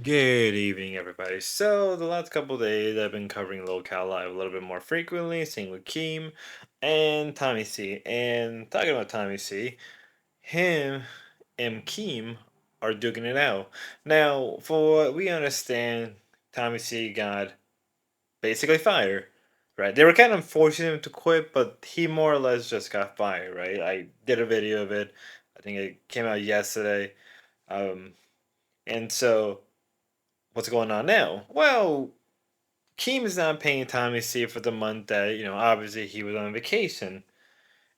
Good evening, everybody. So, the last couple days, I've been covering Locale Live a little bit more frequently, seeing with Keem and Tommy C. And talking about Tommy C, him and Keem are duking it out. Now, for what we understand, Tommy C got basically fired, right? They were kind of forcing him to quit, but he more or less just got fired, right? I did a video of it. I think it came out yesterday. Um, and so what's going on now? Well, Keem is not paying Tommy C for the month that, obviously he was on vacation.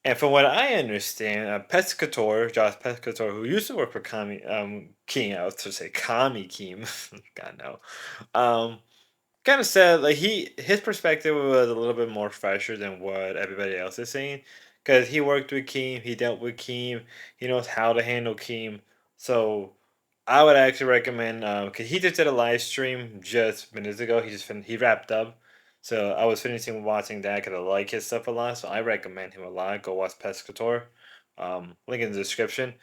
And from what I understand, Pescator, Josh Pescator, who used to work for Keem, I was to say Kami Keem, God no, um, kind of said like his perspective was a little bit more fresher than what everybody else is saying, because he worked with Keem, he dealt with Keem, he knows how to handle Keem. So I would actually recommend because he just did a live stream just minutes ago. He wrapped up, so I was finishing watching that because I like his stuff a lot. So I recommend him a lot. Go watch Pescator. Link in the description.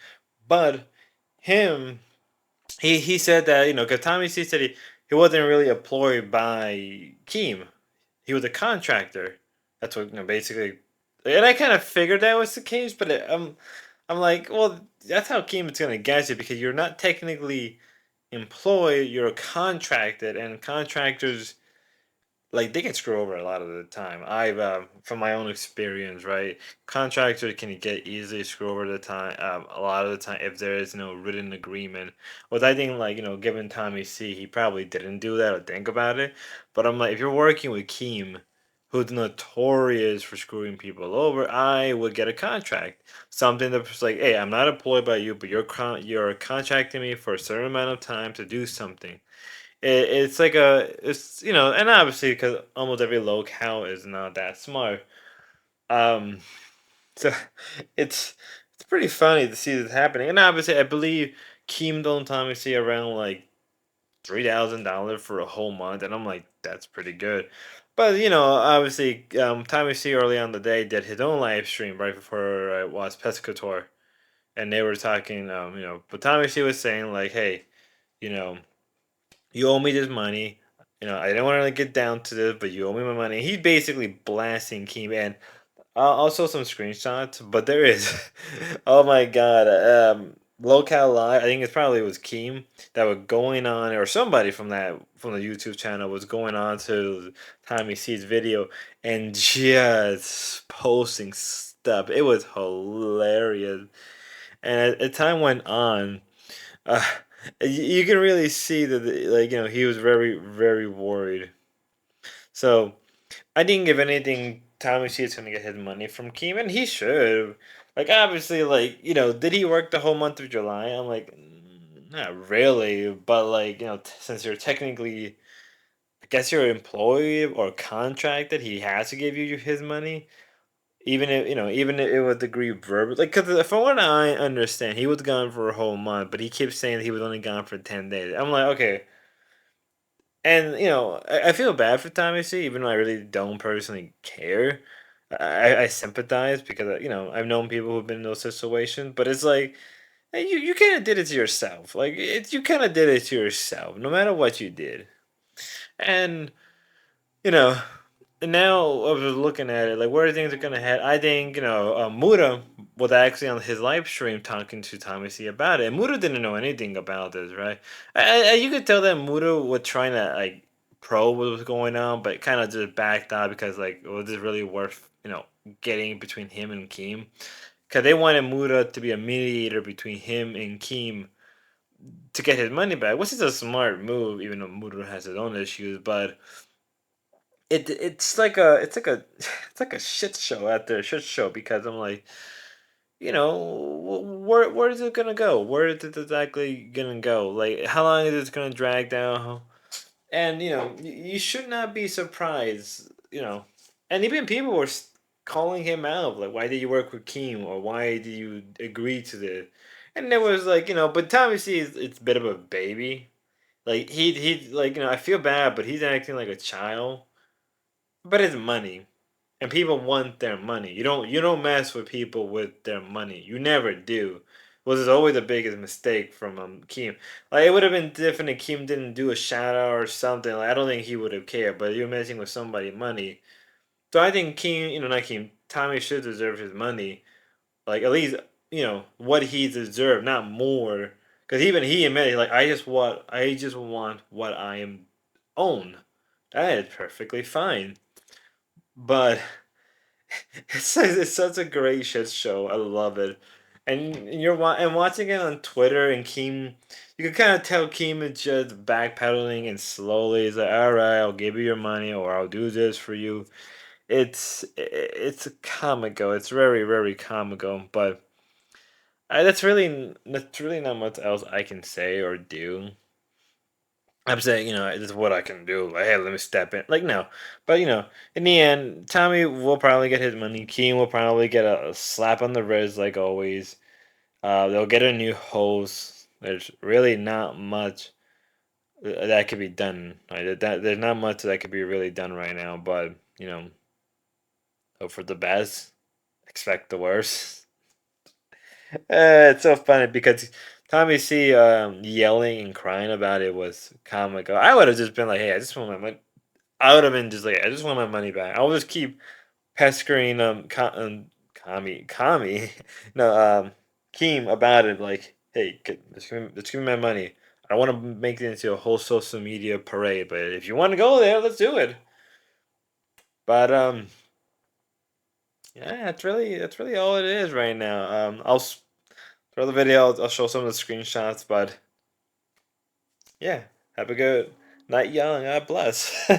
But him he said that because Tommy C said he wasn't really employed by Keem. He was a contractor. That's what basically. And I kind of figured that was the case, but I'm like, well, that's how Keem is gonna get you because you're not technically employed, you're contracted, and contractors like they get screwed over a lot of the time. I've from my own experience, right? Contractors can get easily screwed over the time. A lot of the time, if there is no written agreement. Which I think, like given Tommy C, he probably didn't do that or think about it. But I'm like, if you're working with Keem, who's notorious for screwing people over, I would get a contract. Something that's like, hey, I'm not employed by you, but you're contracting me for a certain amount of time to do something. It's like it's and obviously because almost every locale is not that smart. Um, so it's it's pretty funny to see this happening, and obviously I believe Keem don't Tommy see around like $3,000 for a whole month, and I'm like that's pretty good. But obviously, Tommy C early on the day did his own live stream right before I watched Pescator, and they were talking. But Tommy C was saying like, hey, you know you owe me this money. I didn't want to get down to this, but you owe me my money. He's basically blasting Keem, and also some screenshots. But there is, oh my god, Locale Live. I think it probably was Keem that was going on, or somebody from the YouTube channel was going on to Tommy C's video and just posting stuff. It was hilarious, and as time went on. Uh, you can really see that, like he was very, very worried. So I think if anything, Tommy C is gonna get his money from Keem, and he should. Like obviously, like did he work the whole month of July? I'm like, not really, but like since you're technically, I guess you're employed or contracted, he has to give you his money. Even if even if it was agree verbal, like because from what I understand, he was gone for a whole month, but he keeps saying he was only gone for 10 days. I'm like, okay, and I feel bad for Tommy C, even though I really don't personally care. I sympathize because I've known people who've been in those situations, but it's like hey, you kind of did it to yourself. Like you kind of did it to yourself, no matter what you did, and you know and now I was looking at it, like where things are gonna head. I think Muda was actually on his live stream talking to Tommy C about it. And Muda didn't know anything about this, right? You could tell that Muda was trying to like probe what was going on, but kind of just backed out because like was this really worth getting between him and Keem? Because they wanted Muda to be a mediator between him and Keem to get his money back, which is a smart move, even though Muda has his own issues, but it's like a it's like a shit show out there, shit show because I'm like, where is it gonna go? Where is it exactly gonna go? Like, how long is it gonna drag down? And you should not be surprised. And even people were calling him out, like, why did you work with Keem or why did you agree to this? And there was like, but Tommy C is it's a bit of a baby. Like he like I feel bad, but he's acting like a child. But it's money, and people want their money. You don't mess with people with their money. You never do. was always the biggest mistake from Keem. Like it would have been different if Keem didn't do a shout out or something. Like I don't think he would have cared. But you're messing with somebody money, so I think Keem, not Keem, Tommy should deserve his money. Like at least what he deserved, not more. Because even he admitted, like I just want what I am own. That is perfectly fine. But it's such a great shit show. I love it. And watching it on Twitter and Keem, you can kind of tell Keem is just backpedaling and slowly. He's like, "All right, I'll give you your money, or I'll do this for you." It's comical. It's very very comical. But that's really not much else I can say or do. I'm saying, this is what I can do. Like, hey, let me step in. Like, no. But, in the end, Tommy will probably get his money. Keen will probably get a slap on the wrist, like always. They'll get a new host. There's really not much that could be done. Like, there's not much that could be really done right now. But, hope for the best. Expect the worst. It's so funny because Tommy C yelling and crying about it was comical. I would have just been like, hey, I just want my money. I would have been just like, I just want my money back. I'll just keep pestering Kami, no, Keem about it. Like, hey, let's give me my money. I don't want to make it into a whole social media parade, but if you want to go there, let's do it. But yeah, that's really all it is right now. Throw the video. I'll show some of the screenshots, but yeah, have a good night, y'all, and God bless.